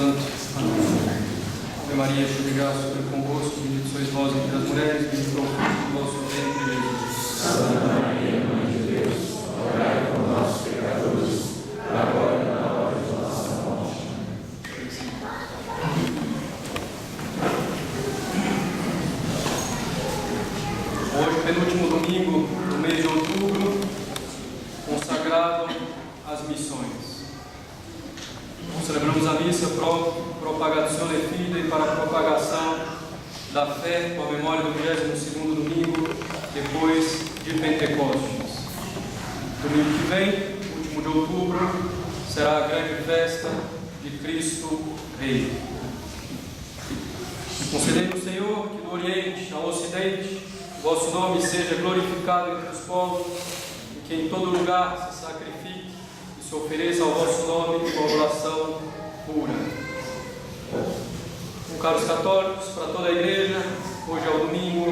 Santo. Amém. Ave Maria, cheia de graça, o Senhor é convosco, bendita sois vós entre as mulheres, bendito é o fruto do vosso ventre, Jesus. Santa Maria, Mãe de Deus, rogai por nós, pecadores, agora e na hora de nossa morte. Hoje, penúltimo domingo do mês de outubro, consagrado às missões. Celebramos a missa Propagazione Fidei para a propagação da fé com a memória do 22º domingo depois de Pentecostes. Domingo que vem, último de outubro, será a grande festa de Cristo Rei. Concedei-nos, Senhor, que do Oriente ao Ocidente o vosso nome seja glorificado entre os povos e que em todo lugar se sacrifique e se ofereça ao vosso nome com oração pura. Caros católicos, para toda a Igreja, hoje é o domingo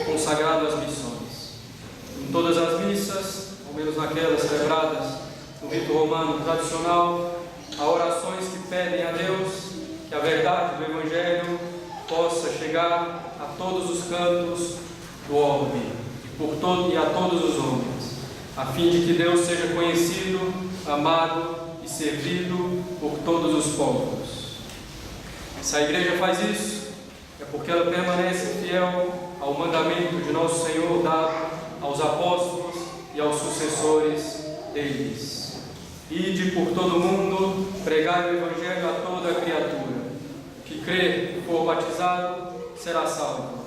consagrado às missões. Em todas as missas, ao menos naquelas celebradas no rito romano tradicional, há orações que pedem a Deus que a verdade do Evangelho possa chegar a todos os cantos do orbe e a todos os homens, a fim de que Deus seja conhecido, amado e servido por todos os povos. Se a Igreja faz isso, é porque ela permanece fiel ao mandamento de nosso Senhor dado aos apóstolos e aos sucessores deles. Ide por todo o mundo, pregai o Evangelho a toda a criatura. O que crer e for batizado será salvo.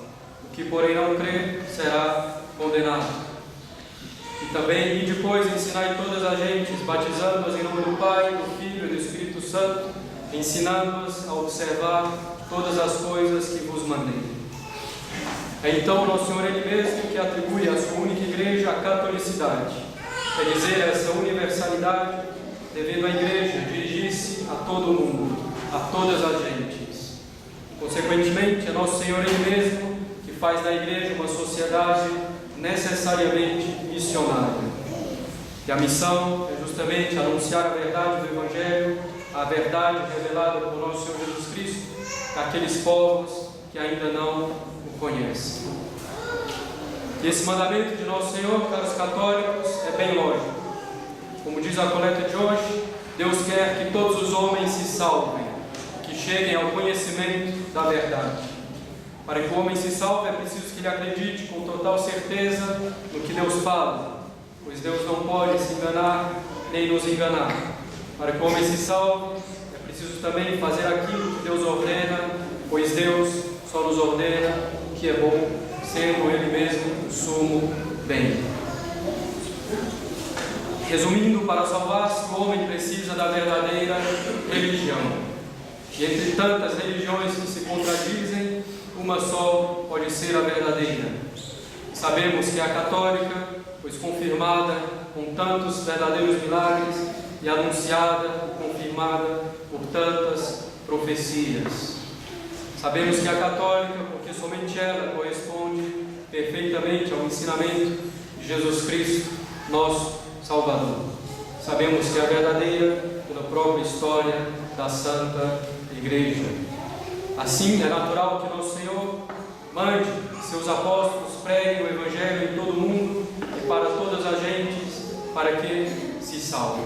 O que, porém, não crer será condenado. E também, e depois ensinai todas as gentes, batizando-as em nome do Pai, do Filho e do Espírito Santo, ensinando-as a observar todas as coisas que vos mandei. É então Nosso Senhor Ele mesmo que atribui à sua única Igreja a catolicidade, quer dizer, essa universalidade, devendo a Igreja dirigir-se a todo o mundo, a todas as gentes. Consequentemente, é Nosso Senhor Ele mesmo que faz da Igreja uma sociedade necessariamente missionária. E a missão é justamente anunciar a verdade do Evangelho, a verdade revelada por nosso Senhor Jesus Cristo, àqueles povos que ainda não o conhecem. E esse mandamento de nosso Senhor, caros católicos, é bem lógico. Como diz a coleta de hoje, Deus quer que todos os homens se salvem, que cheguem ao conhecimento da verdade. Para que o homem se salve, é preciso que ele acredite com total certeza no que Deus fala, pois Deus não pode se enganar nem nos enganar. Para que o homem se salve, é preciso também fazer aquilo que Deus ordena, pois Deus só nos ordena o que é bom, sendo Ele mesmo o sumo bem. Resumindo, para salvar-se, o homem precisa da verdadeira religião. E entre tantas religiões que se contradizem, uma só pode ser a verdadeira. Sabemos que é a católica, pois confirmada com tantos verdadeiros milagres e anunciada e confirmada por tantas profecias. Sabemos que é a católica, porque somente ela corresponde perfeitamente ao ensinamento de Jesus Cristo, nosso Salvador. Sabemos que é a verdadeira pela própria história da Santa Igreja. Assim, é natural que nosso Senhor mande que seus apóstolos preguem o Evangelho em todo o mundo e para todas as gentes, para que se salvem,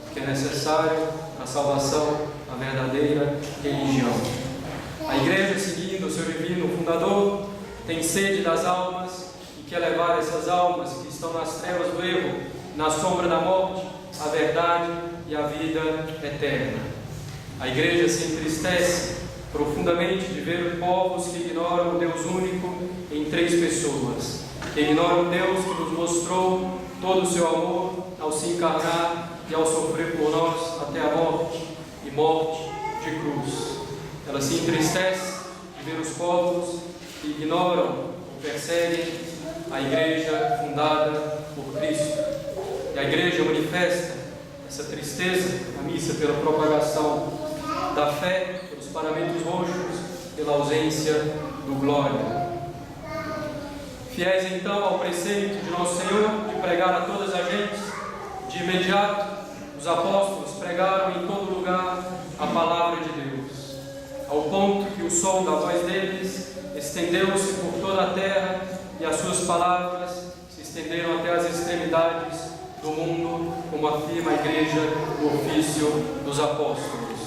porque é necessário a salvação, a verdadeira religião. A Igreja, seguindo o seu divino fundador, tem sede das almas e quer levar essas almas que estão nas trevas do erro, na sombra da morte, à verdade e à vida eterna. A Igreja se entristece profundamente de ver povos que ignoram o Deus único em três pessoas, que ignoram o Deus que nos mostrou todo o seu amor ao se encarnar e ao sofrer por nós até a morte, e morte de cruz. Ela se entristece de ver os povos que ignoram ou perseguem a Igreja fundada por Cristo. E a Igreja manifesta essa tristeza na missa pela propagação da fé, pelos paramentos roxos, pela ausência do glória. Fiéis então ao preceito de nosso Senhor de pregar a todas as gentes, de imediato os apóstolos pregaram em todo lugar a palavra de Deus, ao ponto que o som da voz deles estendeu-se por toda a terra e as suas palavras se estenderam até as extremidades do mundo, como afirma a Igreja no ofício dos apóstolos.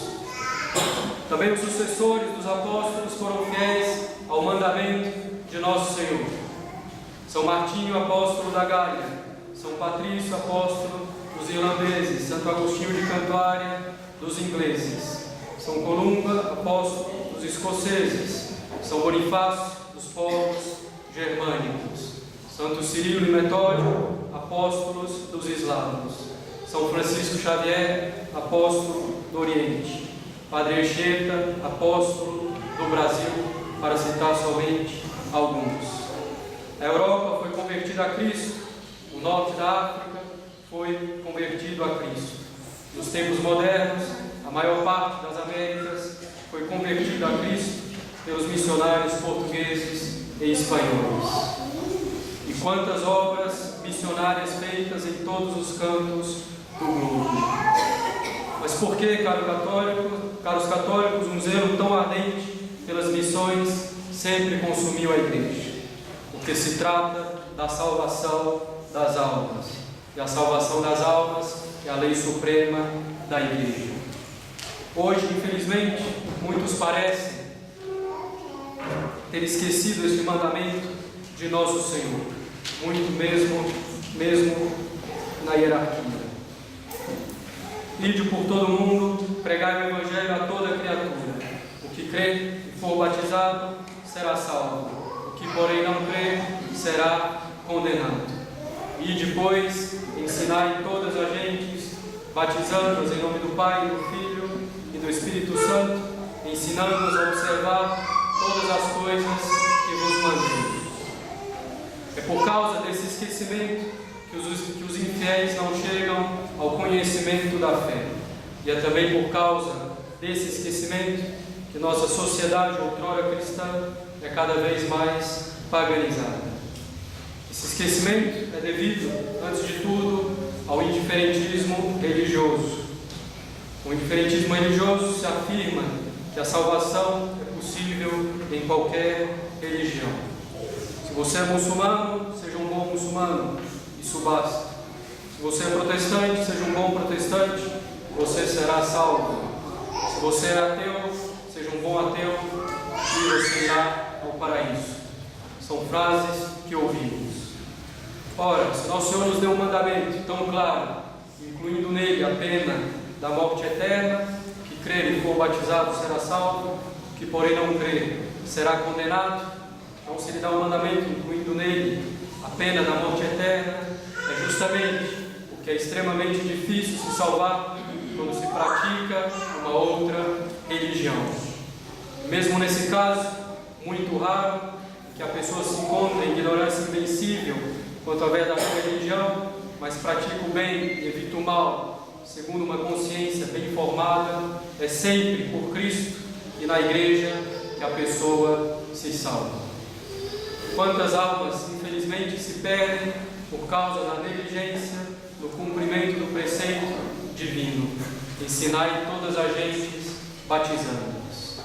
Também os sucessores dos apóstolos foram fiéis ao mandamento de nosso Senhor. São Martinho, apóstolo da Gália, São Patrício, apóstolo dos irlandeses, Santo Agostinho de Cantuária, dos ingleses, São Columba, apóstolo dos escoceses, São Bonifácio, dos povos germânicos, Santo Cirilo e Metódio, apóstolos dos eslavos, São Francisco Xavier, apóstolo do Oriente, Padre Anchieta, apóstolo do Brasil, para citar somente alguns. A Europa foi convertida a Cristo, o norte da África foi convertido a Cristo. Nos tempos modernos, a maior parte das Américas foi convertida a Cristo pelos missionários portugueses e espanhóis. E quantas obras missionárias feitas em todos os cantos do globo. Mas por que, caros católicos, um zelo tão ardente pelas missões sempre consumiu a Igreja? Porque se trata da salvação das almas. E a salvação das almas é a lei suprema da Igreja. Hoje, infelizmente, muitos parecem ter esquecido este mandamento de nosso Senhor, muito mesmo na hierarquia. Ide por todo o mundo, pregai o Evangelho a toda criatura. O que crer e for batizado será salvo. O que, porém, não crer será condenado. E depois ensinai todas as gentes, batizando-as em nome do Pai, do Filho e do Espírito Santo, ensinando-as a observar todas as coisas que vos mandei. É por causa desse esquecimento que os infiéis não chegam ao conhecimento da fé. E é também por causa desse esquecimento que nossa sociedade outrora cristã é cada vez mais paganizada. Esse esquecimento é devido, antes de tudo, ao indiferentismo religioso. O indiferentismo religioso se afirma que a salvação é possível em qualquer religião. Se você é muçulmano, seja um bom muçulmano, isso basta. Se você é protestante, seja um bom protestante, você será salvo. Se você é ateu, seja um bom ateu e você irá ao paraíso. São frases que ouvimos. Ora, se nosso Senhor nos deu um mandamento tão claro, incluindo nele a pena da morte eterna, que crer e for batizado será salvo, que porém não crer será condenado, então se ele dá um mandamento incluindo nele a pena da morte eterna, é justamente porque é extremamente difícil se salvar quando se pratica uma outra religião. Mesmo nesse caso, muito raro, que a pessoa se encontra em ignorância invencível quanto à verdadeira religião, mas pratica o bem e evita o mal, segundo uma consciência bem formada, é sempre por Cristo e na Igreja que a pessoa se salva. Quantas almas, infelizmente, se perdem por causa da negligência no cumprimento do preceito divino: ensinai todas as gentes, batizando-as.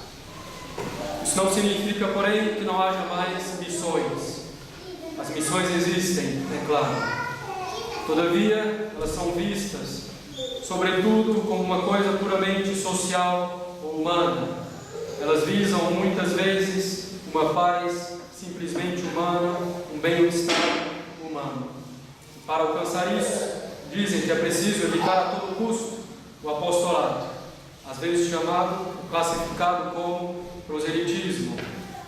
Isso não significa, porém, que não haja mais missões. As missões existem, é claro. Todavia, elas são vistas, sobretudo, como uma coisa puramente social ou humana. Elas visam, muitas vezes, uma paz simplesmente humana, um bem-estar humano. Para alcançar isso, dizem que é preciso evitar a todo custo o apostolado, às vezes classificado como proselitismo.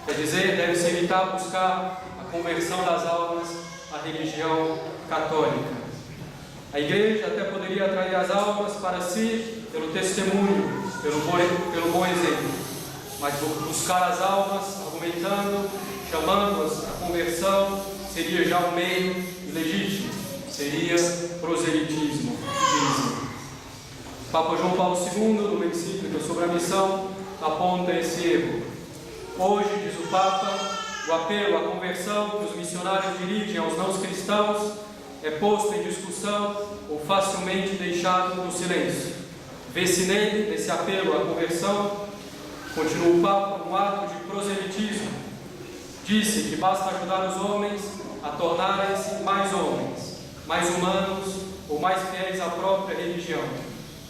Quer dizer, deve-se evitar buscar a conversão das almas à religião católica. A Igreja até poderia atrair as almas para si pelo testemunho, pelo bom exemplo, mas buscar as almas argumentando, chamando-as à conversão, seria já um meio ilegítimo, seria proselitismo, dizem. Papa João Paulo II, numa encíclica sobre a missão, aponta esse erro. Hoje, diz o Papa, o apelo à conversão que os missionários dirigem aos não cristãos é posto em discussão ou facilmente deixado no silêncio. Vê-se nele, nesse apelo à conversão, continua o Papa, um ato de proselitismo. Disse que basta ajudar os homens a tornarem-se mais homens, mais humanos ou mais fiéis à própria religião,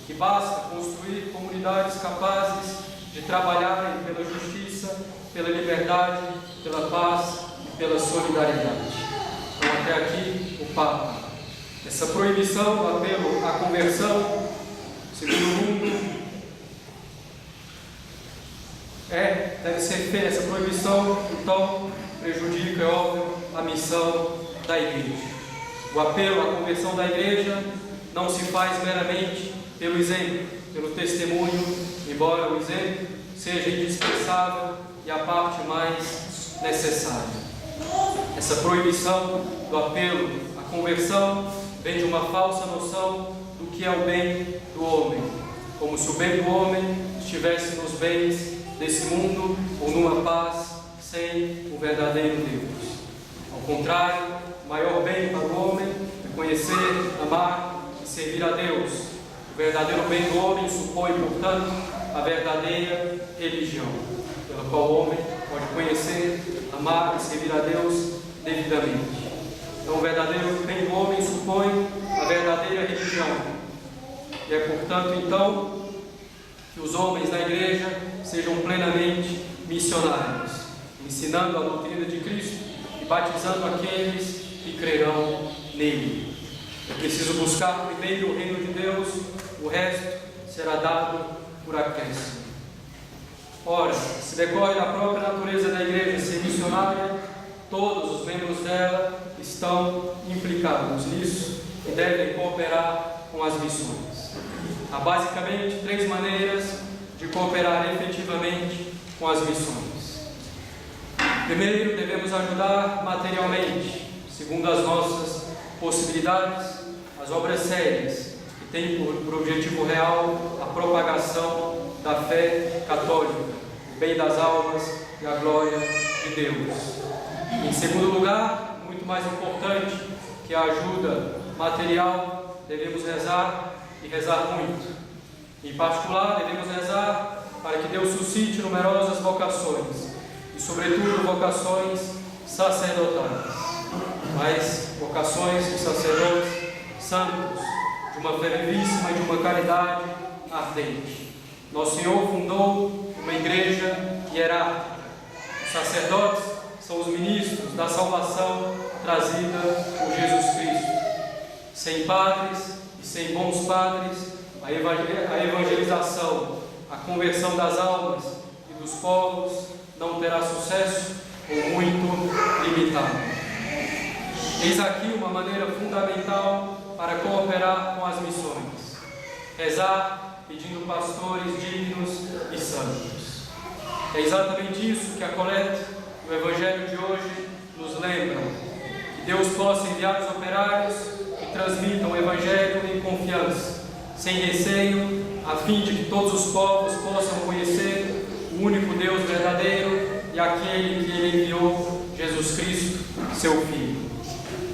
que basta construir comunidades capazes de trabalharem pela justiça, pela liberdade, pela paz e pela solidariedade. Então, até aqui, o Papa. Essa proibição do apelo à conversão, segundo o mundo, deve ser feita. Essa proibição, então, prejudica, é óbvio, a missão da Igreja. O apelo à conversão da Igreja não se faz meramente pelo exemplo, pelo testemunho, embora o exemplo seja indispensável e a parte mais necessária. Essa proibição do apelo à conversão vem de uma falsa noção do que é o bem do homem, como se o bem do homem estivesse nos bens desse mundo ou numa paz sem o verdadeiro Deus. Ao contrário, o maior bem para o homem é conhecer, amar e servir a Deus. O verdadeiro bem do homem supõe, portanto, a verdadeira religião, pela qual o homem pode conhecer, amar e servir a Deus devidamente. Então, o verdadeiro bem do homem supõe a verdadeira religião. E é, portanto, então, que os homens da Igreja sejam plenamente missionários, ensinando a doutrina de Cristo e batizando aqueles que crerão nele. É preciso buscar primeiro o reino de Deus, o resto será dado por acréscimo. Ora, se decorre da própria natureza da Igreja ser missionária, todos os membros dela estão implicados nisso e devem cooperar com as missões. Há basicamente 3 maneiras de cooperar efetivamente com as missões. Primeiro, devemos ajudar materialmente, segundo as nossas possibilidades, as obras sérias, que têm por objetivo real a propagação da fé católica, o bem das almas e a glória de Deus. Em segundo lugar, muito mais importante que a ajuda material, devemos rezar e rezar muito. Em particular, devemos rezar para que Deus suscite numerosas vocações e, sobretudo, vocações sacerdotais, mas vocações de sacerdotes santos, de uma fé vivíssima e de uma caridade ardente. Nosso Senhor fundou uma igreja hierárquica. Os sacerdotes são os ministros da salvação trazida por Jesus Cristo. Sem padres e sem bons padres, a evangelização, a conversão das almas e dos povos não terá sucesso ou muito limitado. Eis aqui uma maneira fundamental para cooperar com as missões: rezar pedindo pastores dignos e santos. É exatamente isso que a coleta do Evangelho de hoje nos lembra: que Deus possa enviar os operários que transmitam o Evangelho em confiança, sem receio, a fim de que todos os povos possam conhecer o único Deus verdadeiro e aquele que Ele enviou, Jesus Cristo, seu Filho.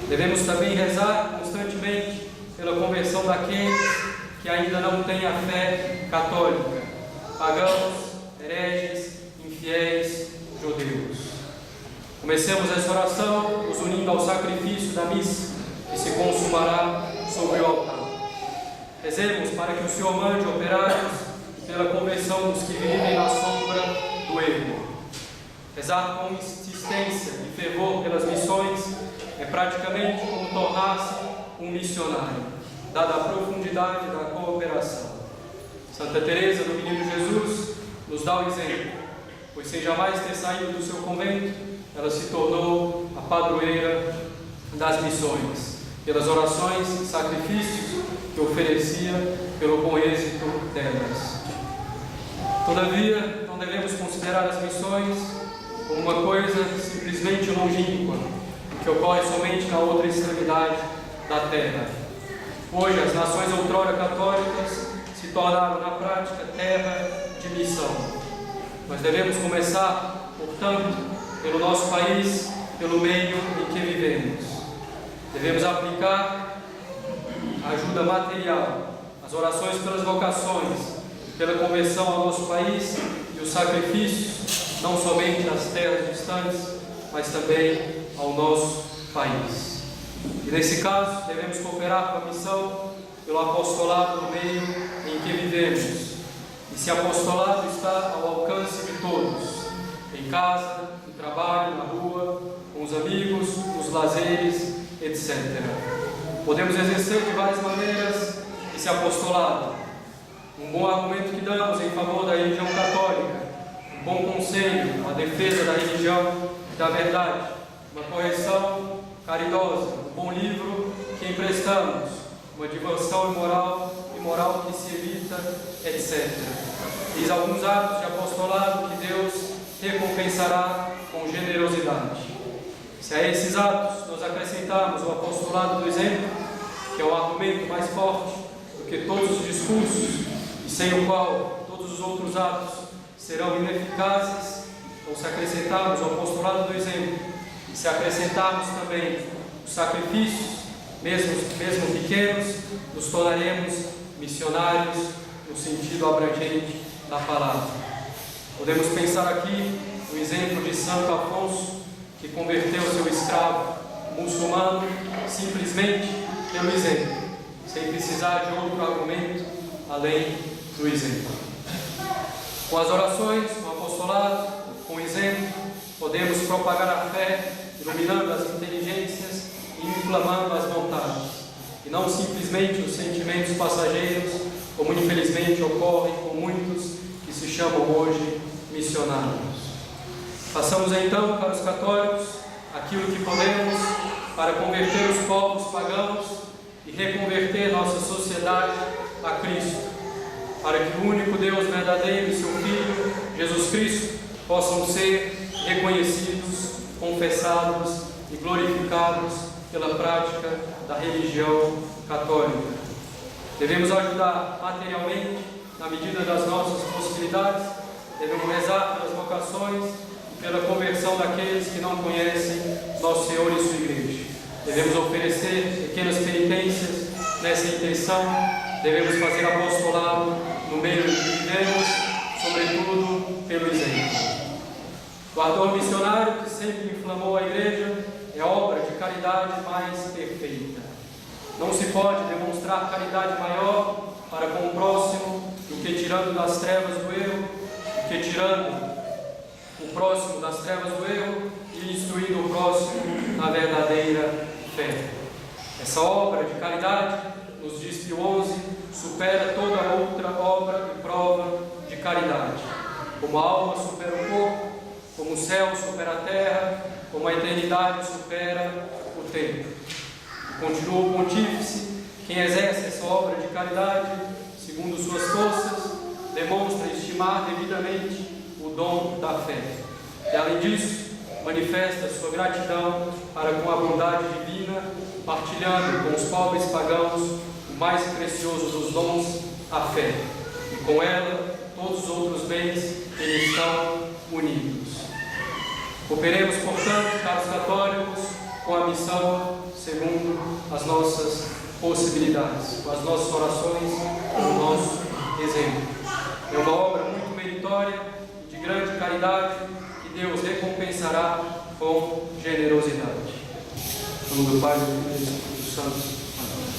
Devemos também rezar constantemente pela conversão daqueles que ainda não têm a fé católica, pagãos, hereges, infiéis, judeus. Comecemos essa oração nos unindo ao sacrifício da missa, que se consumará sobre o altar. Rezemos para que o Senhor mande operários pela conversão dos que vivem na sombra do erro. Rezar com insistência e fervor pelas missões é praticamente como tornar-se um missionário, dada a profundidade da cooperação. Santa Teresa do Menino Jesus nos dá o exemplo, pois sem jamais ter saído do seu convento, ela se tornou a padroeira das missões, pelas orações e sacrifícios que oferecia pelo bom êxito delas. Todavia, não devemos considerar as missões como uma coisa simplesmente longínqua, que ocorre somente na outra extremidade da terra. Hoje, as nações outrora católicas se tornaram, na prática, terra de missão. Nós devemos começar, portanto, pelo nosso país, pelo meio em que vivemos. Devemos aplicar a ajuda material, as orações pelas vocações, pela conversão ao nosso país e os sacrifícios, não somente às terras distantes, mas também ao nosso país. E nesse caso, devemos cooperar com a missão pelo apostolado no meio em que vivemos. Esse apostolado está ao alcance de todos, em casa, no trabalho, na rua, com os amigos, nos lazeres, etc. Podemos exercer de várias maneiras esse apostolado. Um bom argumento que damos em favor da religião católica, um bom conselho, a defesa da religião e da verdade, uma correção caridosa, um bom livro que emprestamos, uma diversão imoral que se evita, etc. Diz alguns atos de apostolado que Deus recompensará com generosidade. Se a esses atos nós acrescentarmos o apostolado do exemplo, que é o argumento mais forte do que todos os discursos, e sem o qual todos os outros atos serão ineficazes, ou se acrescentarmos o apostolado do exemplo, e se acrescentarmos também os sacrifícios, mesmo pequenos, nos tornaremos missionários no sentido abrangente da palavra. Podemos pensar aqui no exemplo de Santo Afonso, que converteu seu escravo muçulmano simplesmente pelo exemplo, sem precisar de outro argumento além do exemplo. Com as orações, com o apostolado, com o exemplo, podemos propagar a fé, iluminando as inteligências e inflamando as vontades, e não simplesmente os sentimentos passageiros, como infelizmente ocorre com muitos que se chamam hoje missionários. Façamos então, caros católicos, aquilo que podemos para converter os povos pagãos e reconverter nossa sociedade a Cristo, para que o único Deus verdadeiro e seu Filho, Jesus Cristo, possam ser reconhecidos, confessados e glorificados pela prática da religião católica. Devemos ajudar materialmente, na medida das nossas possibilidades, devemos rezar pelas vocações e pela conversão daqueles que não conhecem nosso Senhor e sua Igreja. Devemos oferecer pequenas penitências nessa intenção, devemos fazer apostolado no meio em que vivemos, sobretudo pelo exemplo. O ardor missionário que sempre inflamou a Igreja é obra de caridade mais perfeita. Não se pode demonstrar caridade maior para com o próximo do que tirando das trevas do erro, do que tirando o próximo das trevas do erro e instruindo o próximo na verdadeira fé. Essa obra de caridade, nos diz Pio XI, supera toda outra obra e prova de caridade. Como a alma supera o corpo, como o céu supera a terra, como a eternidade supera o tempo. Continua o Pontífice: quem exerce essa obra de caridade, segundo suas forças, demonstra estimar devidamente o dom da fé. E além disso, manifesta sua gratidão para com a bondade divina, partilhando com os pobres pagãos o mais precioso dos dons, a fé, e com ela todos os outros bens que lhe estão unidos. Cooperemos, portanto, caros católicos, com a missão segundo as nossas possibilidades, com as nossas orações, com o nosso exemplo. É uma obra muito meritória e de grande caridade que Deus recompensará com generosidade. Em nome do Pai, do Filho e do Espírito Santo.